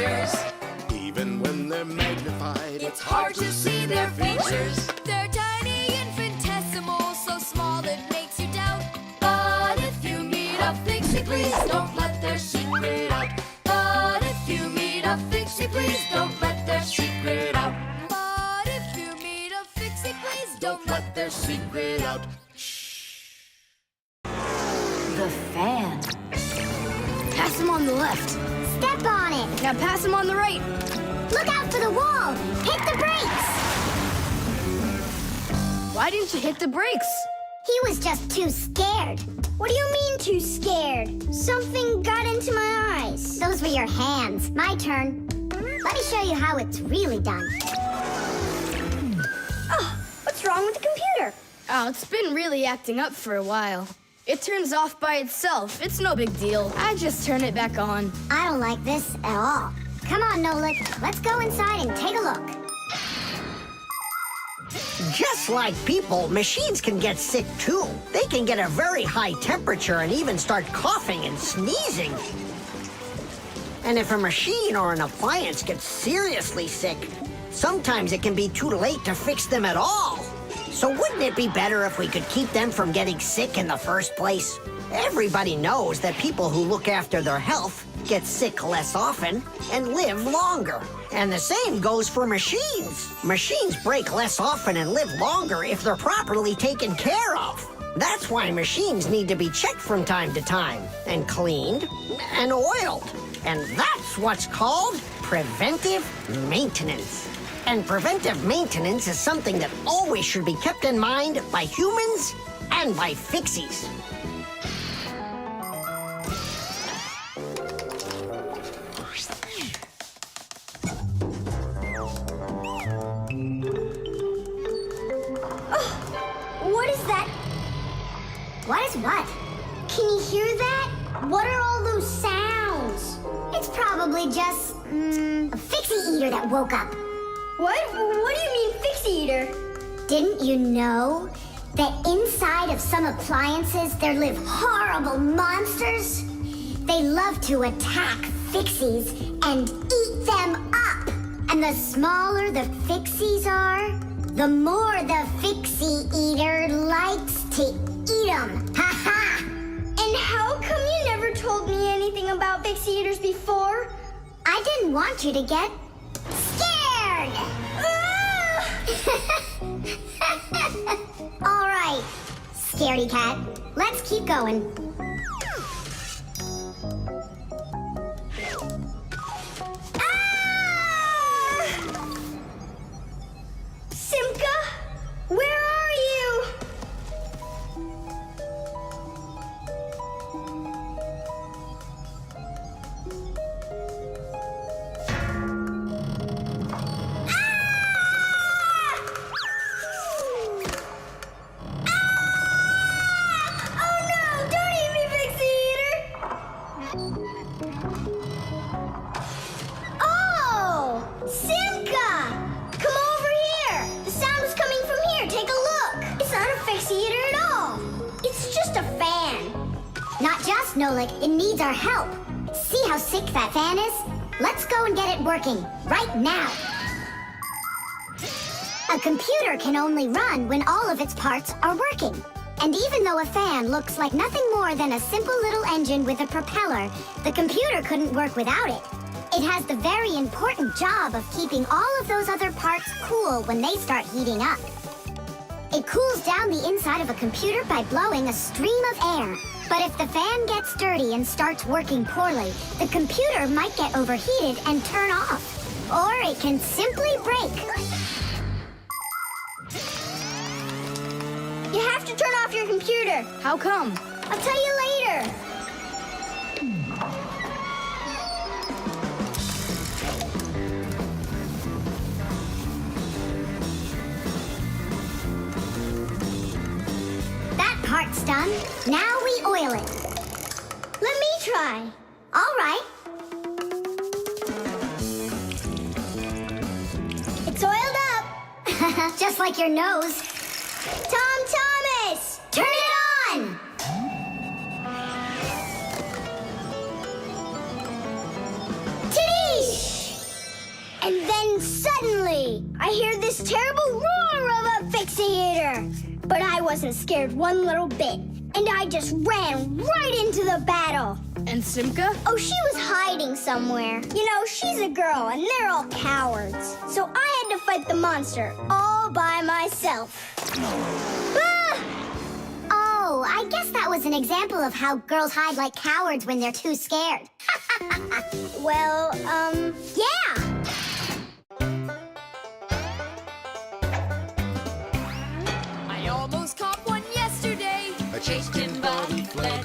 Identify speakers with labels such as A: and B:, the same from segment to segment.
A: features.
B: Even when they're magnified,
A: It's hard to see their features.
C: They're tiny, infinitesimal, so small it makes you doubt.
A: But if you meet a Fixie, please don't let their secret out. But if you meet a Fixie, please don't let their secret out.
C: But if you meet a Fixie, please
B: don't let their secret out.
D: The fan. Pass him on the left.
E: Step on it.
D: Now pass him on the right.
E: Look out for the wall. Hit the brakes.
D: Why didn't you hit the brakes?
E: He was just too scared. What do you mean too scared? Something got into my eyes. Those were your hands. My turn. Let me show you how it's really done. Oh, what's wrong with the computer?
D: Oh, it's been really acting up for a while. It turns off by itself. It's no big deal. I just turn it back on.
E: I don't like this at all. Come on, Nolik. Let's go inside and take a look.
F: Just like people, machines can get sick too. They can get a very high temperature and even start coughing and sneezing. And if a machine or an appliance gets seriously sick, sometimes it can be too late to fix them at all. So wouldn't it be better if we could keep them from getting sick in the first place? Everybody knows that people who look after their health get sick less often and live longer. And the same goes for machines. Machines break less often and live longer if they're properly taken care of. That's why machines need to be checked from time to time and cleaned and oiled. And that's what's called preventive maintenance. And preventive maintenance is something that always should be kept in mind by humans and by Fixies.
E: What is that? What is what? Can you hear that? What are all those sounds? It's probably just, a Fixie eater that woke up.
G: What? What do you mean, Fixie eater?
E: Didn't you know that inside of some appliances there live horrible monsters? They love to attack Fixies and eat them up. And the smaller the Fixies are, the more the Fixie eater likes to eat them. Ha ha!
G: And how come you never told me anything about Fixie eaters before?
E: I didn't want you to get scared! All right, scaredy cat, let's keep going.
G: Simka, where are you? Oh no, don't eat me, Fixie eater! Oh, Simka! Come over here! The sound was coming from here. Take a look. It's not a Fixie eater at all. It's just a fan.
E: Not just, Nolik, it needs our help. See how sick that fan is? Let's go and get it working, right now. A computer can only run when all of its parts are working. And even though a fan looks like nothing more than a simple little engine with a propeller, the computer couldn't work without it. It has the very important job of keeping all of those other parts cool when they start heating up. It cools down the inside of a computer by blowing a stream of air. But if the fan gets dirty and starts working poorly, the computer might get overheated and turn off. Or it can simply break.
G: You have to turn off your computer.
D: How come?
G: I'll tell you later.
E: That part's done. Now we oil it.
G: Let me try.
E: All right.
G: It's oiled up.
E: Just like your nose.
G: Tom Thomas!
E: Turn it on!
G: Tidish! But I wasn't scared one little bit, and I just ran right into the battle.
D: And Simka?
G: Oh, she was hiding somewhere. You know, she's a girl, and they're all cowards. So I had to fight the monster all by myself. Ah!
E: Oh, I guess that was an example of how girls hide like cowards when they're too scared.
G: Well, yeah.
C: I almost caught one yesterday.
B: I chased him, but he fled.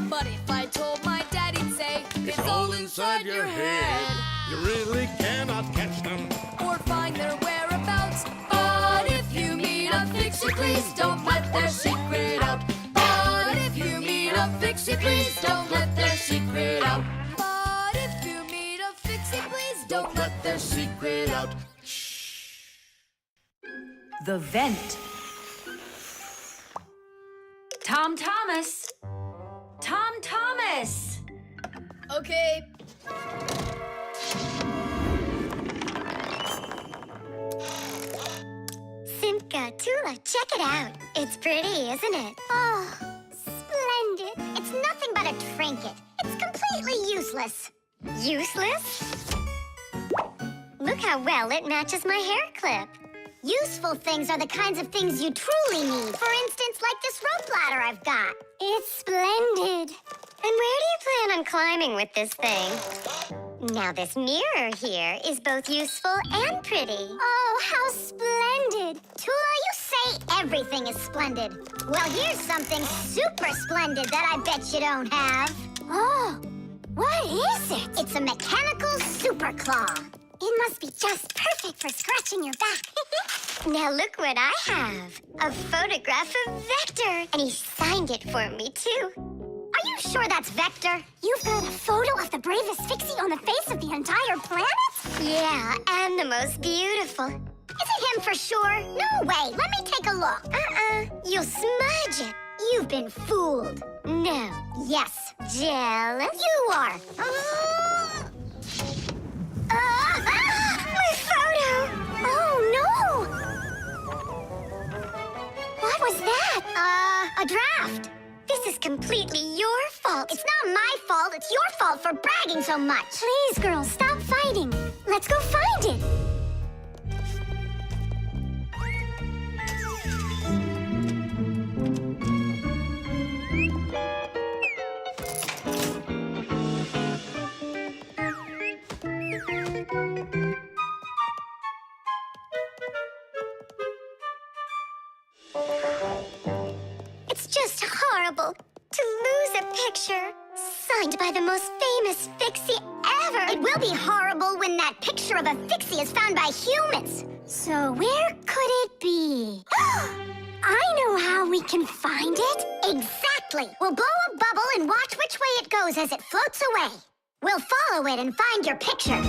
C: But if I told my dad, he'd say,
B: It's all inside your head. You really cannot catch them.
C: Or find their whereabouts.
A: But if you meet a Fixie, please don't let their secret out. But if you meet a Fixie, please don't let their secret out.
C: But if you meet a Fixie, please
B: Don't let their secret out.
H: The vent. Tom Thomas. Tom Thomas.
D: Okay.
E: Simka, Toola, check it out. It's pretty, isn't it? Oh, splendid. It's nothing but a trinket. It's completely useless. Useless? Look how well it matches my hair clip. Useful things are the kinds of things you truly need. For instance, like this rope ladder I've got. It's splendid. And where do you plan on climbing with this thing? Now this mirror here is both useful and pretty. Oh, how splendid. Toola, you say everything is splendid. Well, here's something super splendid that I bet you don't have. Oh, what is it? It's a mechanical super claw. It must be just perfect for scratching your back. Now look what I have. A photograph of Vector. And he signed it for me, too. Are you sure that's Vector? You've got a photo of the bravest Fixie on the face of the entire planet? Yeah, and the most beautiful. Is it him for sure? No way. Let me take a look. You'll smudge it. You've been fooled. No. Yes. Jealous? You are. My photo! Oh, no! What was that? A draft. This is completely your fault. It's not my fault. It's your fault for bragging so much. Please, girls, stop fighting. Let's go find it. It's just horrible to lose a picture signed by the most famous Fixie ever. It will be horrible when that picture of a Fixie is found by humans. So where could it be? I know how we can find it. Exactly. We'll blow a bubble and watch which way it goes as it floats away. We'll follow it and find your picture.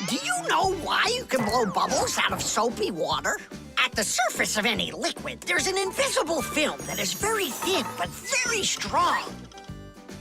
F: Do you know why you can blow bubbles out of soapy water? At the surface of any liquid, there's an invisible film that is very thin but very strong.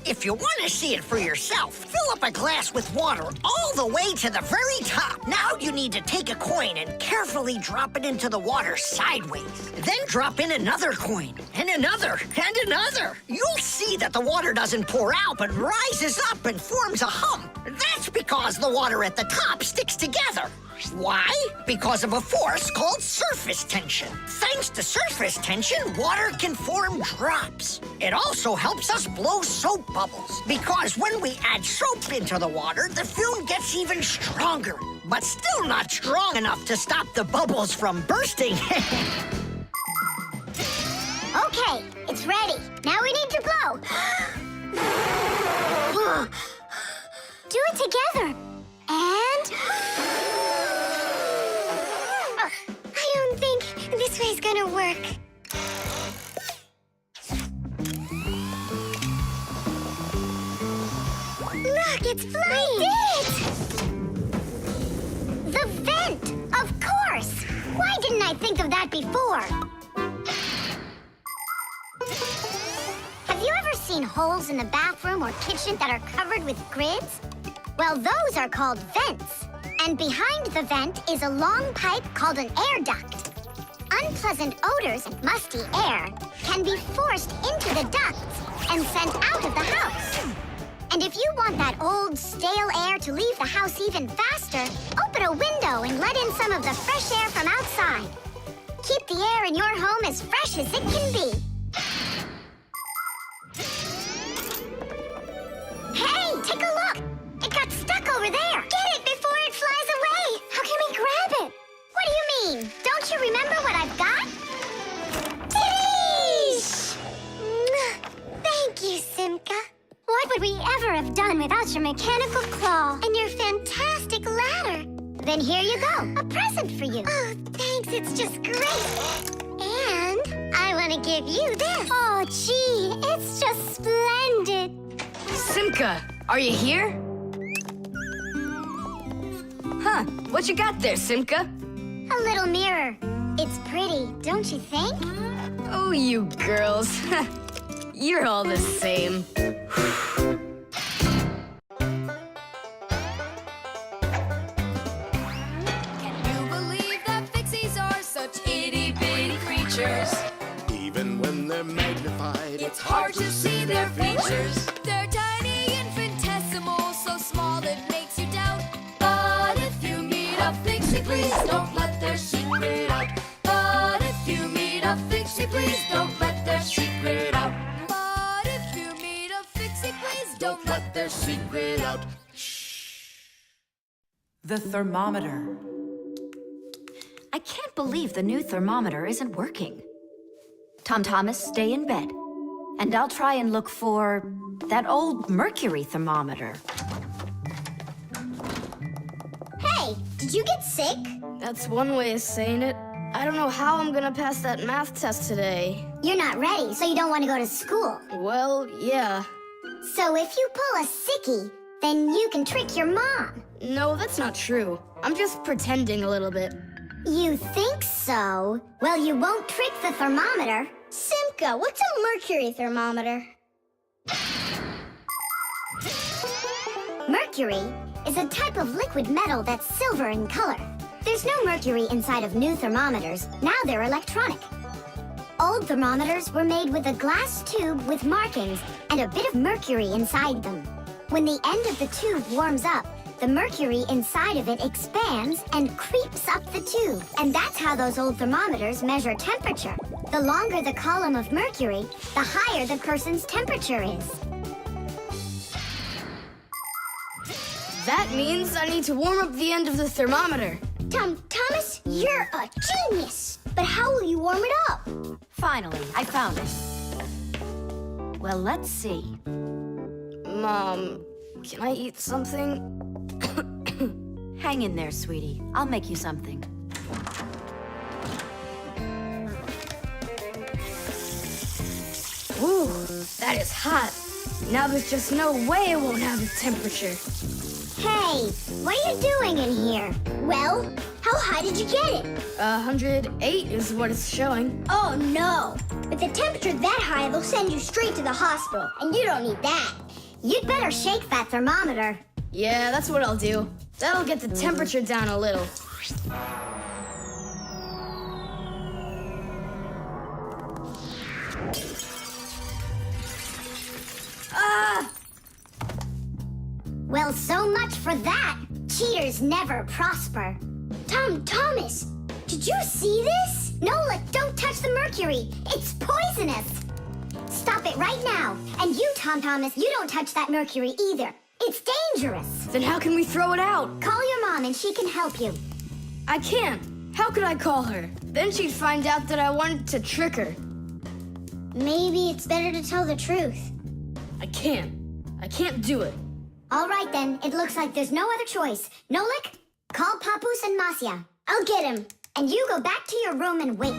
F: If you want to see it for yourself, fill up a glass with water all the way to the very top. Now you need to take a coin and carefully drop it into the water sideways. Then drop in another coin, and another, and another. You'll see that the water doesn't pour out, but rises up and forms a hump. That's because the water at the top sticks together. Why? Because of a force called surface tension. Thanks to surface tension, water can form drops. It also helps us blow soap bubbles, because when we add soap into the water, the film gets even stronger, but still not strong enough to stop the bubbles from bursting.
E: Okay, it's ready. Now we need to blow. Do it together. And... I don't think this way's gonna work. Look, it's flying! We did it! The vent! Of course! Why didn't I think of that before? Have you ever seen holes in the bathroom or kitchen that are covered with grids? Well, those are called vents. And behind the vent is a long pipe called an air duct. unpleasant odors and musty air can be forced into the ducts and sent out of the house. And if you want that old, stale air to leave the house even faster, open a window and let in some of the fresh air from outside. Keep the air in your home as fresh as it can be. Hey, take a look! It got stuck over there! Get it before it flies away! How can we grab it? What do you mean? Don't you remember what I've got? Tidish! Thank you, Simka. What would we ever have done without your mechanical claw and your fantastic ladder? Then here you go, a present for you. Oh, thanks, it's just great. And I want to give you this. Oh, gee, it's just splendid.
D: Simka, are you here? Huh, what you got there, Simka?
E: A little mirror. It's pretty, don't you think?
D: Oh, you girls. You're all the same.
C: Can you believe that Fixies are such itty-bitty creatures?
B: Even when they're magnified,
C: It's hard to see their features. They're tiny, infinitesimal, so small it makes you doubt.
A: But if you meet a Fixie, please don't let their secret out. But if you meet a Fixie, please don't let their secret out.
C: But if you meet a Fixie, please don't let
A: Their secret out.
H: The thermometer. I can't believe the new thermometer isn't working. Tom Thomas, stay in bed. And I'll try and look for that old mercury thermometer.
E: Hey, did you get sick?
D: That's one way of saying it. I don't know how I'm gonna pass that math test today.
E: You're not ready, so you don't want to go to school.
D: Well, yeah.
E: So if you pull a sickie, then you can trick your mom.
D: No, that's not true. I'm just pretending a little bit.
E: You think so? Well, you won't trick the thermometer. Simka, what's a mercury thermometer? Mercury is a type of liquid metal that's silver in color. There's no mercury inside of new thermometers. Now they're electronic. Old thermometers were made with a glass tube with markings and a bit of mercury inside them. When the end of the tube warms up, the mercury inside of it expands and creeps up the tube. And that's how those old thermometers measure temperature. The longer the column of mercury, the higher the person's temperature is.
D: That means I need to warm up the end of the thermometer.
E: Thomas, you're a genius! But how will you warm it up?
H: Finally, I found it. Well, let's see.
D: Mom, can I eat something?
H: Hang in there, sweetie. I'll make you something.
D: Ooh, that is hot. Now there's just no way it won't have a temperature.
E: Hey, what are you doing in here? Well, how high did you get it?
D: 108 is what it's showing.
E: Oh no! With the temperature that high, they'll send you straight to the hospital, and you don't need that. You'd better shake that thermometer.
D: Yeah, that's what I'll do. That'll get the temperature down a little. Ah!
E: Well, so much for that. Cheaters never prosper. Thomas, did you see this? Nolik, don't touch the mercury. It's poisonous. Stop it right now. And you, Thomas, you don't touch that mercury either. It's dangerous.
D: Then how can we throw it out?
E: Call your mom and she can help you.
D: I can't. How could I call her? Then she'd find out that I wanted to trick her.
E: Maybe it's better to tell the truth.
D: I can't. I can't do it.
E: All right then, it looks like there's no other choice. Nolik, call Papus and Masiya. I'll get him. And you go back to your room and wait.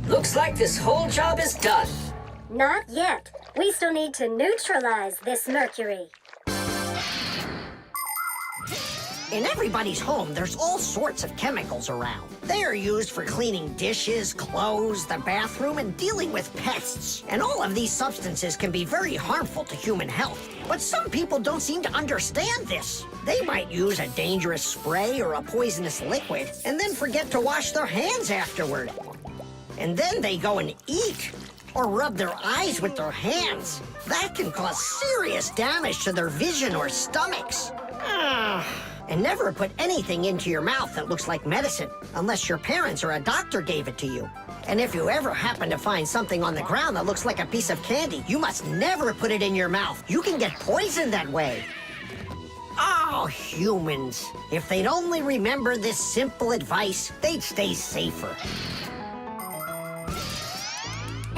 I: Looks Looks like this whole job is done.
J: Not yet. We still need to neutralize this mercury.
F: In everybody's home, there's all sorts of chemicals around. They are used for cleaning dishes, clothes, the bathroom, and dealing with pests. And all of these substances can be very harmful to human health. But some people don't seem to understand this. They might use a dangerous spray or a poisonous liquid and then forget to wash their hands afterward. And then they go and eat or rub their eyes with their hands. That can cause serious damage to their vision or stomachs. And never put anything into your mouth that looks like medicine, unless your parents or a doctor gave it to you. And if you ever happen to find something on the ground that looks like a piece of candy, you must never put it in your mouth. You can get poisoned that way. Oh, humans. If they'd only remember this simple advice, they'd stay safer.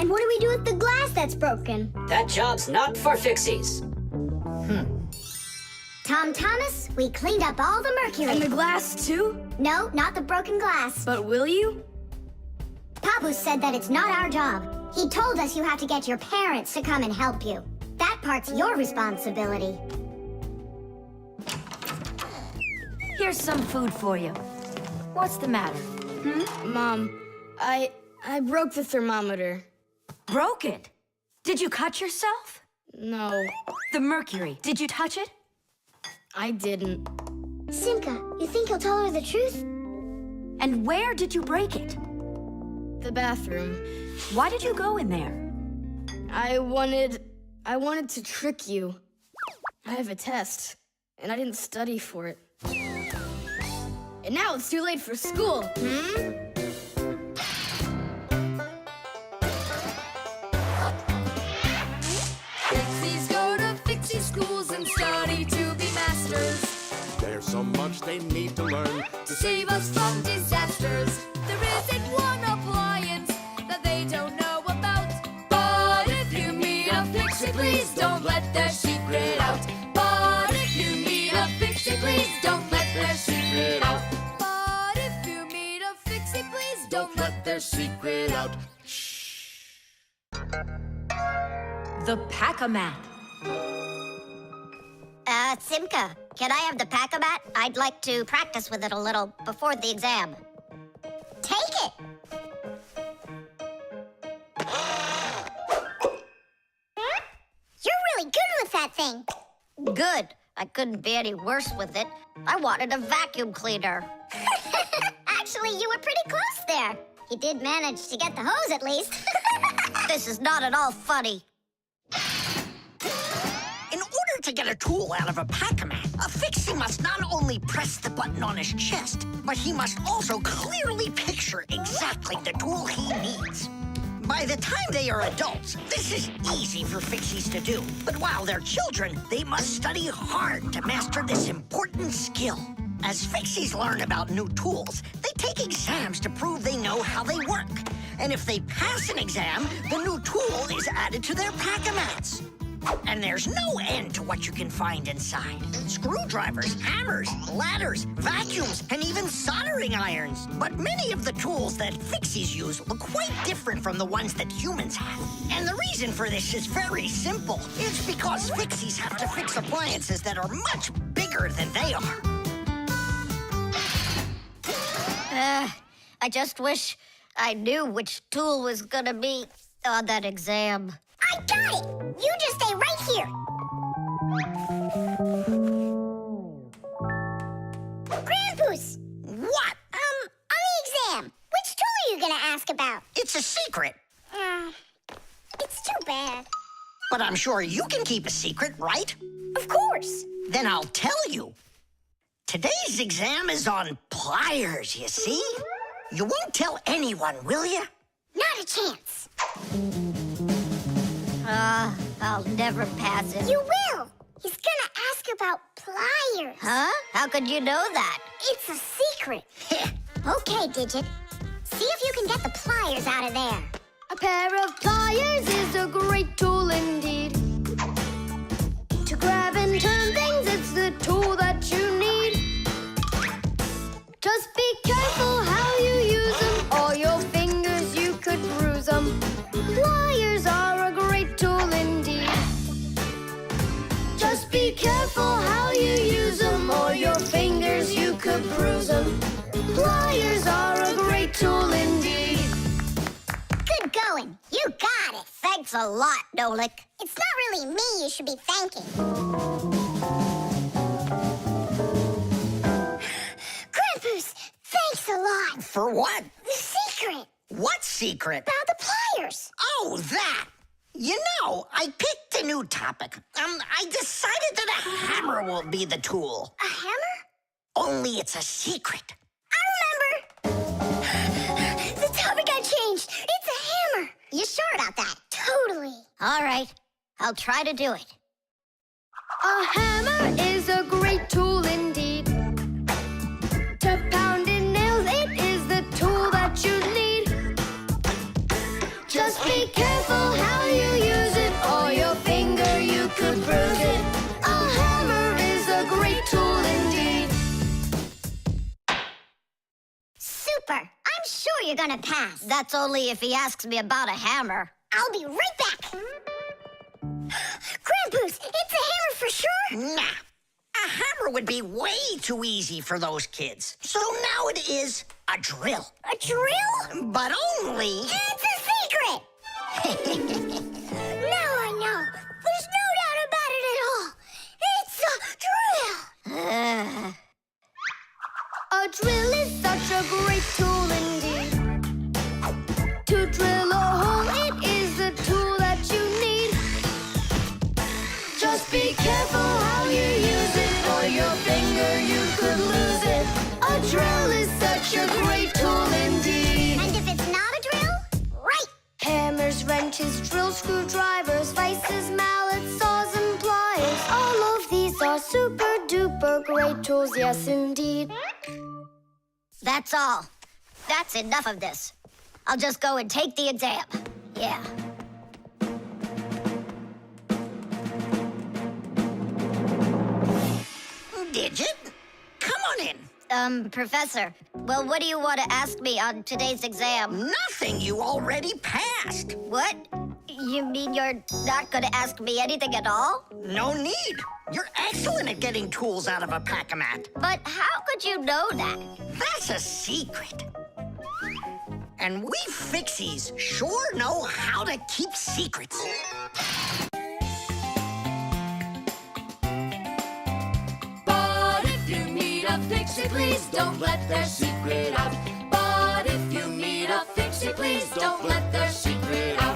G: And what do we do with the glass that's broken?
I: That job's not for Fixies.
E: Tom Thomas, we cleaned up all the mercury.
D: And the glass, too?
E: No, not the broken glass.
D: But will you?
E: Papus said that it's not our job. He told us you have to get your parents to come and help you. That part's your responsibility.
H: Here's some food for you. What's the matter?
D: Mom, I broke the thermometer.
H: Broke it? Did you cut yourself?
D: No,
H: The mercury, did you touch it?
D: I didn't.
G: Simka, you think he'll tell her the truth?
H: And where did you break it?
D: The bathroom.
H: Why did you go in there?
D: I wanted to trick you. I have a test, and I didn't study for it. And now it's too late for school,
C: Fixies go to Fixie schools and study to be masters.
B: There's so much they need to learn
C: To save us from disasters. There isn't one appliance that they don't know about. But if you meet a Fixie, please don't let their secret out. But if you meet a Fixie, please don't let their secret out. But if you meet a Fixie, please don't let their secret out.
H: The Pack-A-Mat.
E: Simka, can I have the Pack-A-Mat? I'd like to practice with it a little before the exam. Take it! You're really good with that thing. Good. I couldn't be any worse with it. I wanted a vacuum cleaner. Actually, you were pretty close there. You did manage to get the hose at least. This is not at all funny.
F: In order to get a tool out of a Pack-A-Mat, a Fixie must not only press the button on his chest, but he must also clearly picture exactly the tool he needs. By the time they are adults, this is easy for Fixies to do. But while they're children, they must study hard to master this important skill. As Fixies learn about new tools, they take exams to prove they know how they work. And if they pass an exam, the new tool is added to their Pack-A-Mats. And there's no end to what you can find inside. Screwdrivers, hammers, ladders, vacuums, and even soldering irons. But many of the tools that Fixies use look quite different from the ones that humans have. And the reason for this is very simple. It's because Fixies have to fix appliances that are much bigger than they are.
E: I just wish I knew which tool was gonna be on that exam. I got it! You just stay right here. Grandpoos!
F: What?
E: On the exam, which tool are you gonna ask about?
F: It's a secret.
E: It's too bad.
F: But I'm sure you can keep a secret, right?
E: Of course.
F: Then I'll tell you. Today's exam is on pliers, you see? You won't tell anyone, will you?
E: Not a chance. I'll never pass it. You will. He's gonna ask about pliers. Huh? How could you know that? It's a secret. Okay, Digit. See if you can get the pliers out of there.
C: A pair of pliers is a great tool indeed. To grab and turn things, it's the tool that you need. Just be careful how you use them, or your fingers you could bruise them.
E: good. You got it. Thanks a lot, Nolik. It's not really me you should be thanking. Grandpa's, thanks a lot.
F: For what?
E: The secret
F: What secret?
E: about the pliers.
F: Oh, that. You know, I picked a new topic. I decided that a hammer will be the tool.
E: A hammer?
F: Only it's a secret.
E: I remember. The topic got changed. It's a hammer. You sure about that? Totally.
H: All right, I'll try to do it.
C: A hammer is a great tool indeed. To pound in nails, it is the tool that you need. Just be careful how you use it, or your finger you could bruise it. A hammer is a great tool indeed.
E: Super. I'm sure you're gonna pass.
H: That's only if he asks me about a hammer.
E: I'll be right back. Grandpa's, it's a hammer for sure.
F: Nah. A hammer would be way too easy for those kids. So now it is a drill.
E: A drill?
F: But only...
E: It's a secret. Now I know. There's no doubt about it at all. It's a drill.
C: A drill is such a great tool indeed. To drill a hole, it is the tool that you need. Just be careful how you use it, or your finger you could lose it. A drill is such a great tool indeed.
E: And if it's not a drill, right.
C: Hammers, wrenches, drills, screwdrivers, vices, mallets, saws, and pliers. All of these are super duper great tools, yes indeed.
H: That's all. That's enough of this. I'll just go and take the exam. Yeah.
F: Digit? Come on in.
H: Professor, well, what do you want to ask me on today's exam?
F: Nothing. You already passed.
H: What? You mean you're not going to ask me anything at all?
F: No need. You're excellent at getting tools out of a pack-a-mat.
H: But how could you know that?
F: That's a secret. And we Fixies sure know how to keep secrets.
A: But if you meet a Fixie, please don't let their secret out. But if you meet a Fixie, please don't let their secret out.